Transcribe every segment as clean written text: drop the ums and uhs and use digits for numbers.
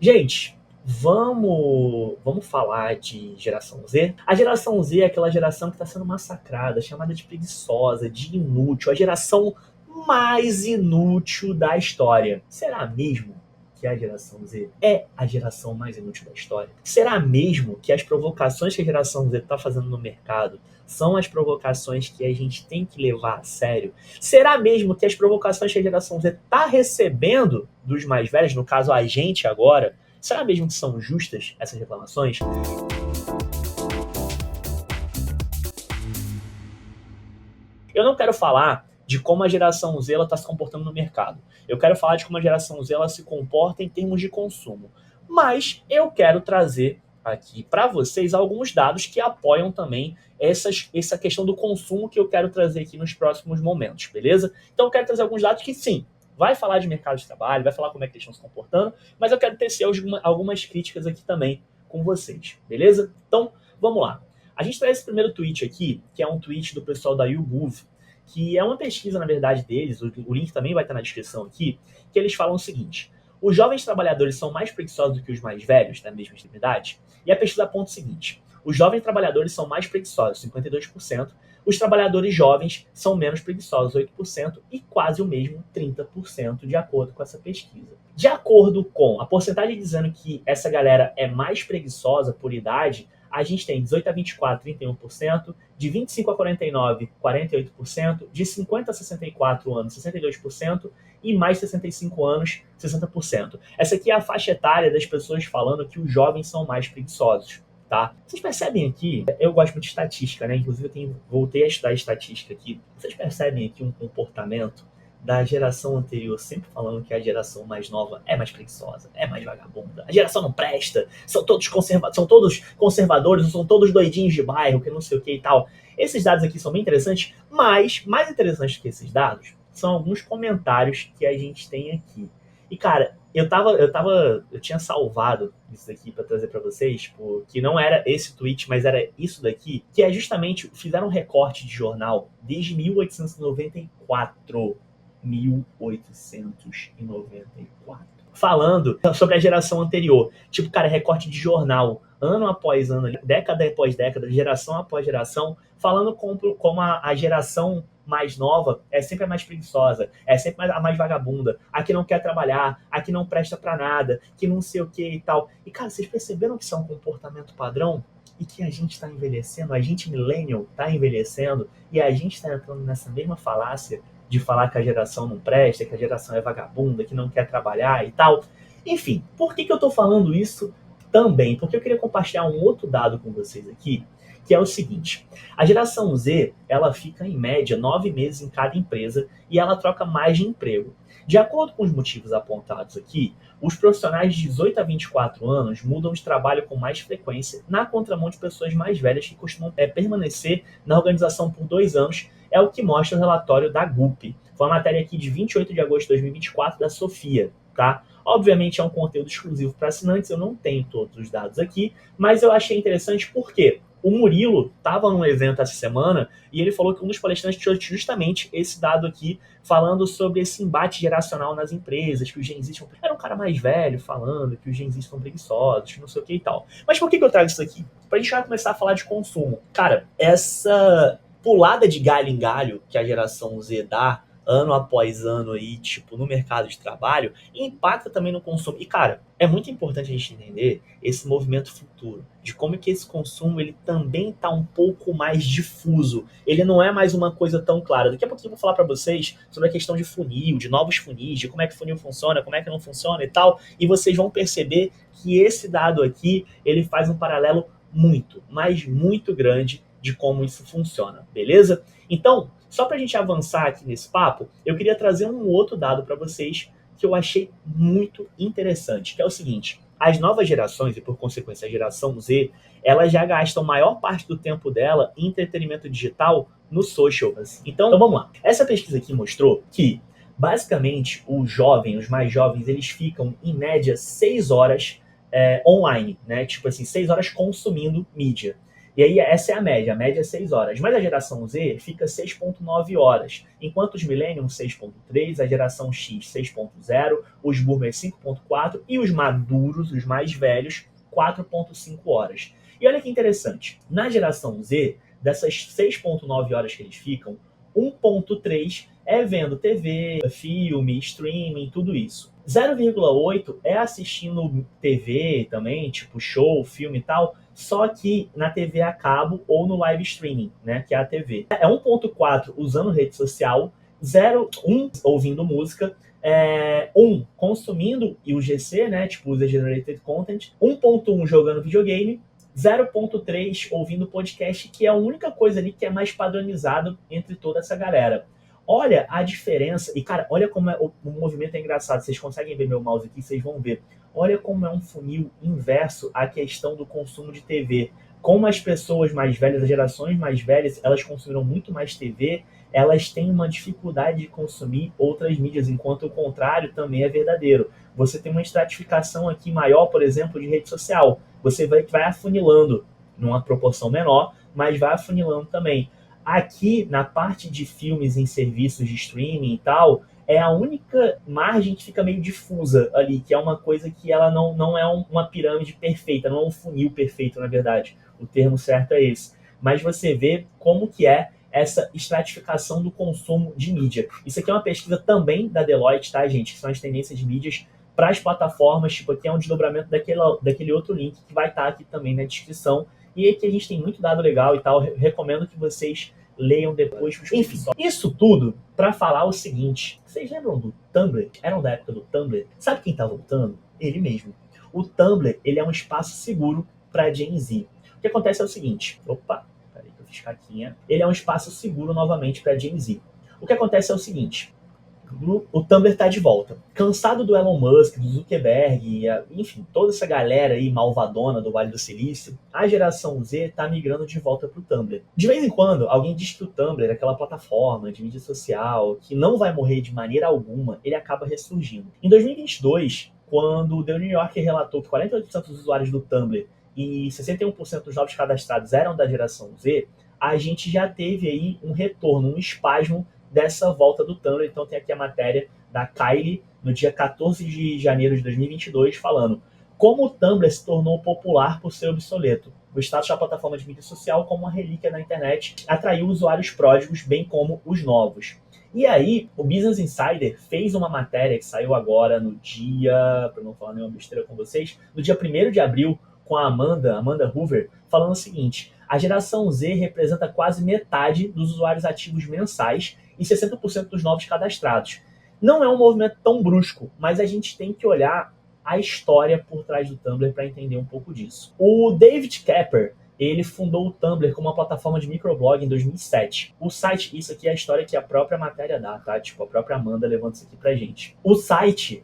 Gente, vamos falar de geração Z? A geração Z é aquela geração que está sendo massacrada, chamada de preguiçosa, de inútil, a geração mais inútil da história. Será mesmo que a geração Z é a geração mais inútil da história? Será mesmo que as provocações que a geração Z está fazendo no mercado são as provocações que a gente tem que levar a sério? Será mesmo que as provocações que a geração Z está recebendo dos mais velhos, no caso a gente agora, será mesmo que são justas essas reclamações? Eu não quero falar de como a geração Z está se comportando no mercado. Eu quero falar de como a geração Z se comporta em termos de consumo. Mas eu quero trazer aqui para vocês alguns dados que apoiam também essa questão do consumo que eu quero trazer aqui nos próximos momentos, beleza? Então eu quero trazer alguns dados que sim, vai falar de mercado de trabalho, vai falar como é que eles estão se comportando, mas eu quero tecer algumas críticas aqui também com vocês, beleza? Então, vamos lá. A gente traz esse primeiro tweet aqui, que é um tweet do pessoal da YouGov, que é uma pesquisa, na verdade, deles, o link também vai estar na descrição aqui, que eles falam o seguinte: os jovens trabalhadores são mais preguiçosos do que os mais velhos, da mesma extremidade? E a pesquisa aponta o seguinte: os jovens trabalhadores são mais preguiçosos, 52%, os trabalhadores jovens são menos preguiçosos, 8%, e quase o mesmo, 30%, de acordo com essa pesquisa. De acordo com a porcentagem dizendo que essa galera é mais preguiçosa por idade, a gente tem 18 a 24, 31%, de 25 a 49, 48%, de 50 a 64 anos, 62%, e mais 65 anos, 60%. Essa aqui é a faixa etária das pessoas falando que os jovens são mais preguiçosos. Tá? Vocês percebem aqui, eu gosto muito de estatística, né? Inclusive voltei a estudar estatística aqui. Vocês percebem aqui um comportamento da geração anterior sempre falando que a geração mais nova é mais preguiçosa, é mais vagabunda, a geração não presta, são todos conservadores, são todos doidinhos de bairro, que não sei o que e tal. Esses dados aqui são bem interessantes, mas mais interessantes que esses dados são alguns comentários que a gente tem aqui. E cara, eu tinha salvado isso daqui para trazer para vocês, tipo, que não era esse tweet, mas era isso daqui, que é justamente, fizeram um recorte de jornal desde 1894. 1894. Falando sobre a geração anterior. Tipo, cara, recorte de jornal, ano após ano, década após década, geração após geração, falando como a geração mais nova é sempre a mais preguiçosa, é sempre a mais vagabunda, a que não quer trabalhar, a que não presta pra nada, que não sei o que e tal. E, cara, vocês perceberam que isso é um comportamento padrão? E que a gente está envelhecendo, a gente millennial está envelhecendo, e a gente está entrando nessa mesma falácia de falar que a geração não presta, que a geração é vagabunda, que não quer trabalhar e tal. Enfim, por que eu estou falando isso também? Porque eu queria compartilhar um outro dado com vocês aqui, que é o seguinte: a geração Z, ela fica em média 9 meses em cada empresa e ela troca mais de emprego. De acordo com os motivos apontados aqui, os profissionais de 18 a 24 anos mudam de trabalho com mais frequência, na contramão de pessoas mais velhas que costumam permanecer na organização por 2 anos. É o que mostra o relatório da GUP. Foi uma matéria aqui de 28 de agosto de 2024 da Sofia, tá? Obviamente é um conteúdo exclusivo para assinantes, eu não tenho todos os dados aqui, mas eu achei interessante porque o Murilo estava num evento essa semana e ele falou que um dos palestrantes trouxe justamente esse dado aqui, falando sobre esse embate geracional nas empresas, que os Gen Z era um cara mais velho falando que os Gen Z são preguiçosos, que não sei o que e tal. Mas por que eu trago isso aqui? Pra gente já começar a falar de consumo. Cara, essa pulada de galho em galho que a geração Z dá ano após ano aí, tipo, no mercado de trabalho, impacta também no consumo. E, cara, é muito importante a gente entender esse movimento futuro, de como que esse consumo ele também está um pouco mais difuso. Ele não é mais uma coisa tão clara. Daqui a pouquinho eu vou falar para vocês sobre a questão de funil, de novos funis, de como é que o funil funciona, como é que não funciona e tal, e vocês vão perceber que esse dado aqui, ele faz um paralelo muito, mas muito grande de como isso funciona, beleza? Então, só para a gente avançar aqui nesse papo, eu queria trazer um outro dado para vocês que eu achei muito interessante, que é o seguinte: as novas gerações, e por consequência a geração Z, elas já gastam maior parte do tempo dela em entretenimento digital no social. Então vamos lá. Essa pesquisa aqui mostrou que, basicamente, os mais jovens, eles ficam, em média, 6 horas online, né? Tipo assim, 6 horas consumindo mídia. E aí essa é a média é 6 horas. Mas a geração Z fica 6,9 horas. Enquanto os Millennium 6,3, a geração X 6,0, os Boomers 5,4 e os maduros, os mais velhos, 4,5 horas. E olha que interessante, na geração Z, dessas 6,9 horas que eles ficam, 1,3 é vendo TV, filme, streaming, tudo isso. 0,8 é assistindo TV também, tipo show, filme e tal, só que na TV a cabo ou no live streaming, né, que é a TV. É 1,4 usando rede social, 0,1 ouvindo música, 1 consumindo UGC, né, tipo User Generated Content, 1,1 jogando videogame, 0,3 ouvindo podcast, que é a única coisa ali que é mais padronizado entre toda essa galera. Olha a diferença, e cara, olha como o movimento é engraçado, vocês conseguem ver meu mouse aqui, vocês vão ver. Olha como é um funil inverso à questão do consumo de TV. Como as pessoas mais velhas, as gerações mais velhas, elas consumiram muito mais TV, elas têm uma dificuldade de consumir outras mídias, enquanto o contrário também é verdadeiro. Você tem uma estratificação aqui maior, por exemplo, de rede social. Você vai afunilando numa proporção menor, mas vai afunilando também. Aqui, na parte de filmes em serviços de streaming e tal, é a única margem que fica meio difusa ali, que é uma coisa que ela não é uma pirâmide perfeita, não é um funil perfeito, na verdade. O termo certo é esse. Mas você vê como que é essa estratificação do consumo de mídia. Isso aqui é uma pesquisa também da Deloitte, tá, gente? Que são as tendências de mídias para as plataformas. Tipo, aqui é um desdobramento daquele outro link que vai estar aqui também na descrição. E aqui a gente tem muito dado legal e tal. Eu recomendo que vocês leiam depois. Enfim, isso tudo para falar o seguinte. Vocês lembram do Tumblr? Eram da época do Tumblr? Sabe quem tá voltando? Ele mesmo. O Tumblr, ele é um espaço seguro para Gen Z. O que acontece é o seguinte. Opa, peraí que eu fiz caquinha. Ele é um espaço seguro novamente para Gen Z. O que acontece é o seguinte. O Tumblr tá de volta. Cansado do Elon Musk, do Zuckerberg, enfim, toda essa galera aí malvadona do Vale do Silício, a geração Z tá migrando de volta pro Tumblr. De vez em quando, alguém diz que o Tumblr é aquela plataforma de mídia social que não vai morrer de maneira alguma, ele acaba ressurgindo. Em 2022, quando o The New Yorker relatou que 48% dos usuários do Tumblr e 61% dos novos cadastrados eram da geração Z, a gente já teve aí um retorno, um espasmo dessa volta do Tumblr. Então tem aqui a matéria da Kylie, no dia 14 de janeiro de 2022, falando como o Tumblr se tornou popular por ser obsoleto. O status da plataforma de mídia social como uma relíquia na internet atraiu usuários pródigos, bem como os novos. E aí, o Business Insider fez uma matéria que saiu agora no dia, para não falar nenhuma besteira com vocês, no dia 1º de abril, com a Amanda Hoover, falando o seguinte: a geração Z representa quase metade dos usuários ativos mensais e 60% dos novos cadastrados. Não é um movimento tão brusco, mas a gente tem que olhar a história por trás do Tumblr para entender um pouco disso. O David Kapper, ele fundou o Tumblr como uma plataforma de microblog em 2007. O site, isso aqui é a história que a própria matéria dá, tá? Tipo, a própria Amanda levanta isso aqui pra gente. O site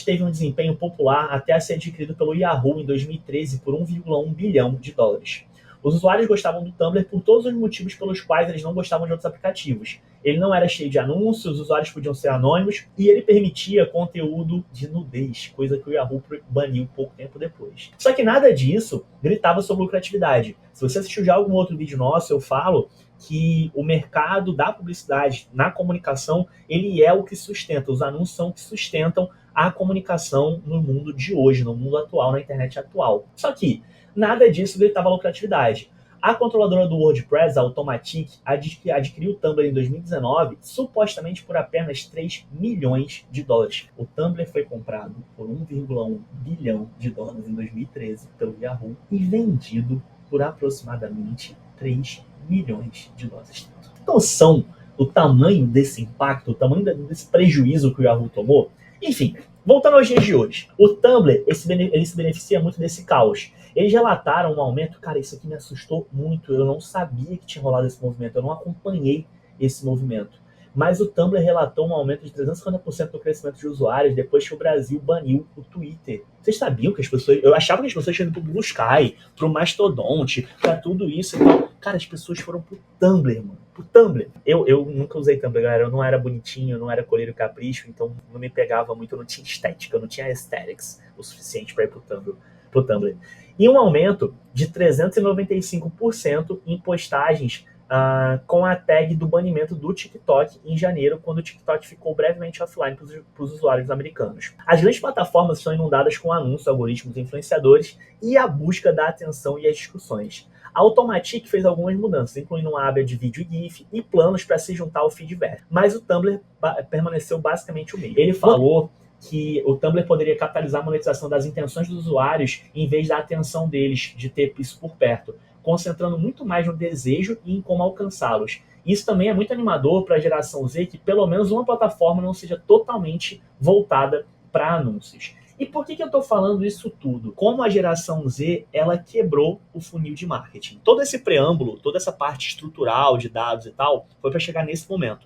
teve um desempenho popular até ser adquirido pelo Yahoo em 2013 por 1,1 bilhão de dólares. Os usuários gostavam do Tumblr por todos os motivos pelos quais eles não gostavam de outros aplicativos. Ele não era cheio de anúncios, os usuários podiam ser anônimos e ele permitia conteúdo de nudez, coisa que o Yahoo baniu pouco tempo depois. Só que nada disso gritava sobre lucratividade. Se você assistiu já algum outro vídeo nosso, eu falo que o mercado da publicidade na comunicação, ele é o que sustenta, os anúncios são o que sustentam a comunicação no mundo de hoje, no mundo atual, na internet atual. Só que nada disso gritava lucratividade. A controladora do WordPress, a Automatic, adquiriu o Tumblr em 2019, supostamente por apenas 3 milhões de dólares. O Tumblr foi comprado por 1,1 bilhão de dólares em 2013 pelo Yahoo e vendido por aproximadamente 3 milhões de dólares. Tem noção do tamanho desse impacto, o tamanho desse prejuízo que o Yahoo tomou? Enfim, voltando aos dias de hoje, o Tumblr ele se beneficia muito desse caos. Eles relataram um aumento, cara, isso aqui me assustou muito, eu não sabia que tinha rolado esse movimento, eu não acompanhei esse movimento. Mas o Tumblr relatou um aumento de 350% do crescimento de usuários depois que o Brasil baniu o Twitter. Vocês sabiam que as pessoas... Eu achava que as pessoas tinham ido pro Blue Sky, pro Mastodonte, pra tudo isso. Então, cara, as pessoas foram pro Tumblr, mano. Pro Tumblr. Eu nunca usei Tumblr, galera. Eu não era bonitinho, eu não era colírio capricho, então não me pegava muito, eu não tinha estética, eu não tinha aesthetics o suficiente pra ir pro Tumblr. pro Tumblr. E um aumento de 395% em postagens com a tag do banimento do TikTok em janeiro, quando o TikTok ficou brevemente offline para os usuários americanos. As grandes plataformas são inundadas com anúncios, algoritmos, influenciadores e a busca da atenção e as discussões. A Automatic fez algumas mudanças, incluindo uma aba de vídeo e GIF e planos para se juntar ao feedback. Mas o Tumblr permaneceu basicamente o mesmo. Ele falou que o Tumblr poderia capitalizar a monetização das intenções dos usuários em vez da atenção deles, de ter isso por perto, concentrando muito mais no desejo e em como alcançá-los. Isso também é muito animador para a geração Z, que pelo menos uma plataforma não seja totalmente voltada para anúncios. E por que eu estou falando isso tudo? Como a geração Z, ela quebrou o funil de marketing. Todo esse preâmbulo, toda essa parte estrutural de dados e tal, foi para chegar nesse momento.